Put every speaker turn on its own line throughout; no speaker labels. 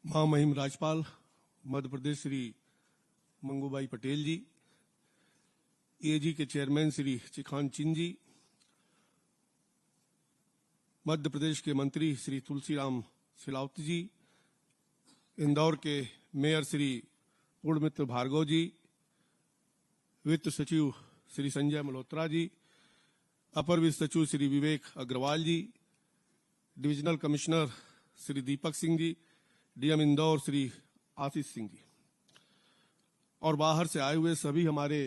महामहिम राज्यपाल मध्य प्रदेश श्री मंगूबाई पटेल जी, एजी के चेयरमैन श्री चिखान चिन जी, मध्य प्रदेश के मंत्री श्री तुलसीराम सिलावत जी, इंदौर के मेयर श्री पूर्णमित्र भार्गव जी, वित्त सचिव श्री संजय मल्होत्रा जी, अपर वित्त सचिव श्री विवेक अग्रवाल जी, divisional commissioner Shri Deepak Singh ji, DM Indore Shri Ashish Singh ji और बाहर से आए हुए सभी हमारे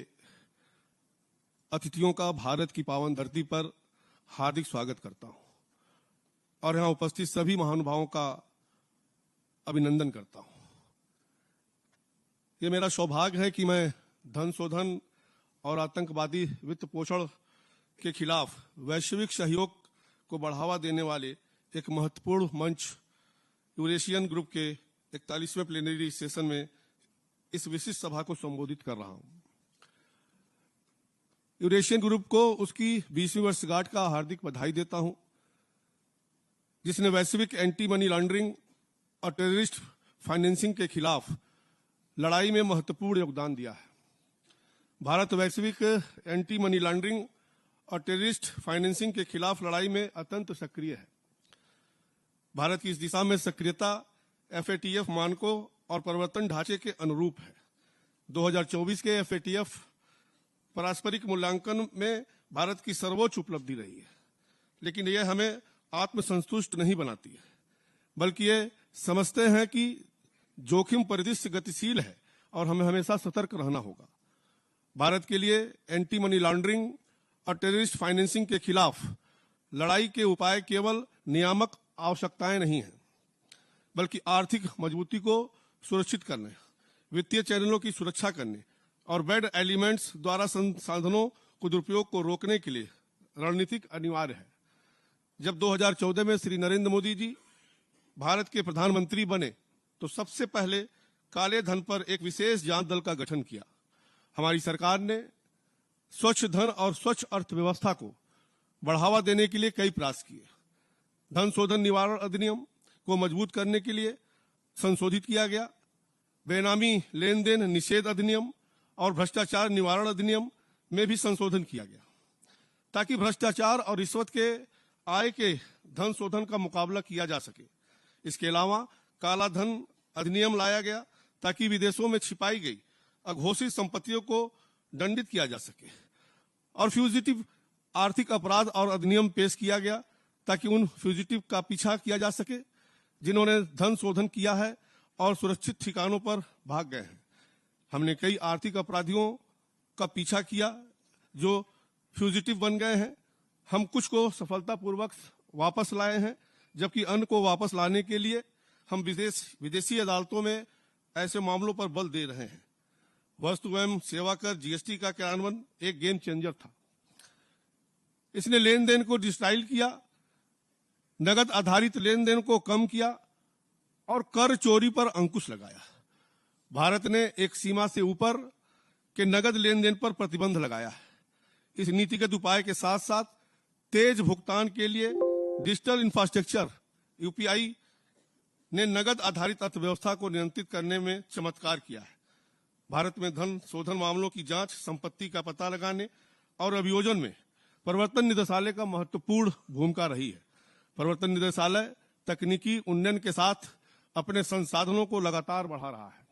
अतिथियों का भारत की पावन धरती पर हार्दिक स्वागत करता हूं और यहां उपस्थित सभी महानुभावों का अभिनंदन करता हूं। ये मेरा सौभाग्य है कि मैं धन शोधन और आतंकवादी वित्त पोषण के खिलाफ वैश्विक सहयोग को बढ़ावा देने वाले एक महत्वपूर्ण मंच यूरेशियन ग्रुप के 41वें प्लेनरी सेशन में इस विशिष्ट सभा को संबोधित कर रहा हूं। यूरेशियन ग्रुप को उसकी 20वीं वर्षगांठ का हार्दिक बधाई देता हूं, जिसने वैश्विक एंटी मनी लॉन्ड्रिंग और टेररिस्ट फाइनेंसिंग के खिलाफ लड़ाई में महत्वपूर्ण योगदान दिया है। भारत वैश्विक एंटी मनी लॉन्ड्रिंग और टेररिस्ट फाइनेंसिंग के खिलाफ लड़ाई में अत्यंत सक्रिय है। भारत की इस दिशा में सक्रियता FATF मानकों और प्रवर्तन ढांचे के अनुरूप है। 2024 के FATF पारस्परिक मूल्यांकन में भारत की सर्वोच्च उपलब्धि रही है, लेकिन यह हमें आत्मसंतुष्ट नहीं बनाती है, बल्कि ये समझते हैं कि जोखिम परिदृश्य गतिशील है और हमें हमेशा सतर्क रहना होगा। भारत के लिए एंटी मनी लॉन्ड्रिंग और टेररिस्ट फाइनेंसिंग के खिलाफ लड़ाई के उपाय केवल नियामक आवश्यकताएं नहीं हैं, बल्कि आर्थिक मजबूती को सुरक्षित करने, वित्तीय चैनलों की सुरक्षा करने और बैड एलिमेंट्स द्वारा संसाधनों को दुरुपयोग को रोकने के लिए रणनीतिक अनिवार्य है। जब 2014 में श्री नरेंद्र मोदी जी भारत के प्रधानमंत्री बने तो सबसे पहले काले धन पर एक विशेष जांच दल का गठन किया। हमारी सरकार ने स्वच्छ धन और स्वच्छ अर्थव्यवस्था को बढ़ावा देने के लिए कई प्रयास किए। धन शोधन निवारण अधिनियम को मजबूत करने के लिए संशोधित किया गया। बेनामी लेन देन निषेध अधिनियम और भ्रष्टाचार निवारण अधिनियम में भी संशोधन किया गया, ताकि भ्रष्टाचार और रिश्वत के आय के धन शोधन का मुकाबला किया जा सके। इसके अलावा काला धन अधिनियम लाया गया, ताकि विदेशों में छिपाई गई अघोषित संपत्तियों को दंडित किया जा सके। और फ्यूजिटिव आर्थिक अपराध और अधिनियम पेश किया गया, ताकि उन फ्यूजिटिव का पीछा किया जा सके जिन्होंने धन शोधन किया है और सुरक्षित ठिकानों पर भाग गए हैं। हमने कई आर्थिक अपराधियों का पीछा किया जो फ्यूजिटिव बन गए हैं। हम कुछ को सफलतापूर्वक वापस लाए हैं, जबकि अन्य को वापस लाने के लिए हम विदेशी अदालतों में ऐसे मामलों पर बल दे रहे हैं। वस्तु एवं सेवा कर GST का क्रियान्वयन एक गेम चेंजर था। इसने लेन देन को डिजिटाइज किया, नगद आधारित लेन देन को कम किया और कर चोरी पर अंकुश लगाया। भारत ने एक सीमा से ऊपर के नगद लेन देन पर प्रतिबंध लगाया है। इस नीतिगत उपाय के साथ साथ तेज भुगतान के लिए डिजिटल इंफ्रास्ट्रक्चर UPI ने नगद आधारित अर्थव्यवस्था को नियंत्रित करने में चमत्कार किया है। भारत में धन शोधन मामलों की जांच, संपत्ति का पता लगाने और अभियोजन में प्रवर्तन निदेशालय का महत्वपूर्ण भूमिका रही है। प्रवर्तन निदेशालय तकनीकी उन्नयन के साथ अपने संसाधनों को लगातार बढ़ा रहा है।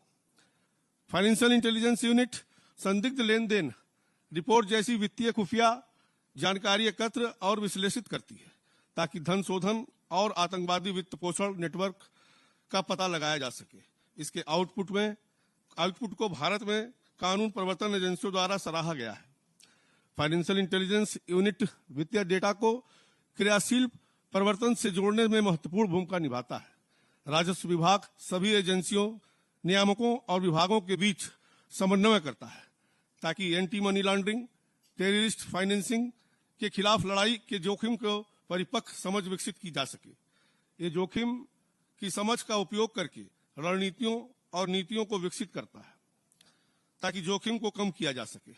फाइनेंशियल इंटेलिजेंस यूनिट संदिग्ध लेन देन रिपोर्ट जैसी वित्तीय खुफिया जानकारी एकत्र और विश्लेषित करती है, ताकि धन शोधन और आतंकवादी वित्त पोषण नेटवर्क का पता लगाया जा सके। इसके आउटपुट को भारत में कानून प्रवर्तन एजेंसियों द्वारा सराहा गया है। फाइनेंशियल इंटेलिजेंस यूनिट वित्तीय डेटा को क्रियाशील प्रवर्तन से जोड़ने में महत्वपूर्ण भूमिका निभाता है। राजस्व विभाग सभी एजेंसियों, नियामकों और विभागों के बीच समन्वय करता है, ताकि anti money laundering, terrorist financing के खिलाफ लड़ाई के जोखिम को परिपक्व समझ विकसित की जा सके। ये जोखिम की समझ का उपयोग करके रणनीतियों और नीतियों को विकसित करता है, ताकि जोखिम को कम किया जा सके।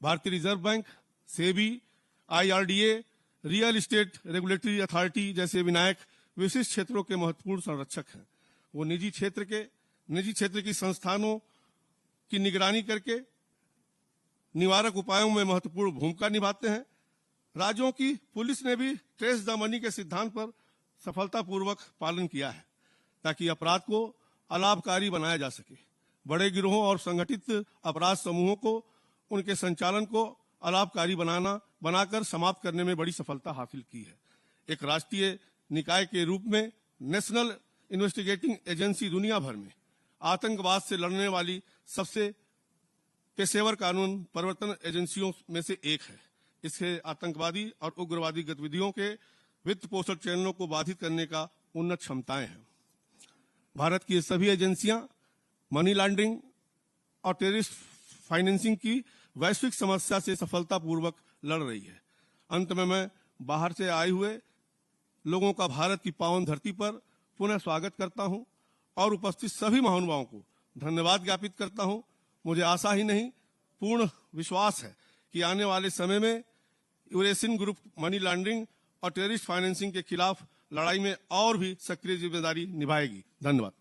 भारतीय reserve bank, SEBI, IRDA, real estate regulatory authority जैसे विनायक विशिष्ट क्षेत्रों के महत्वपूर्ण संरक्षक हैं। वो निजी क्षेत्र की संस्थानों की निगरानी करके निवारक उपायों में महत्वपूर्ण भूमिका निभाते हैं। राज्यों की पुलिस ने भी ट्रेस द मनी के सिद्धांत पर सफलतापूर्वक पालन किया है ताकि अपराध को अलाभकारी बनाया जा सके। बड़े गिरोहों और संगठित अपराध समूहों को उनके संचालन को अलाभकारी बनाकर समाप्त करने में बड़ी सफलता हासिल की है। एक राष्ट्रीय निकाय के रूप में नेशनल इन्वेस्टिगेटिंग एजेंसी दुनिया भर में आतंकवाद से लड़ने वाली सबसे पेशेवर कानून प्रवर्तन एजेंसियों में से एक है। इसके आतंकवादी और उग्रवादी गतिविधियों के वित्त पोषण चैनलों को बाधित करने का उन्नत क्षमताएं हैं। भारत की सभी एजेंसियां मनी लॉन्ड्रिंग और टेररिस्ट फाइनेंसिंग की वैश्विक समस्या से सफलतापूर्वक लड़ रही है। अंत में मैं बाहर से आए हुए लोगों का भारत की पावन धरती पर पुनः स्वागत करता हूं और उपस्थित सभी महानुभावों को धन्यवाद ज्ञापित करता हूं। मुझे आशा ही नहीं पूर्ण विश्वास है कि आने वाले समय में यूरेशियन ग्रुप मनी लॉन्ड्रिंग और टेररिस्ट फाइनेंसिंग के खिलाफ लड़ाई में और भी सक्रिय जिम्मेदारी निभाएगी। धन्यवाद।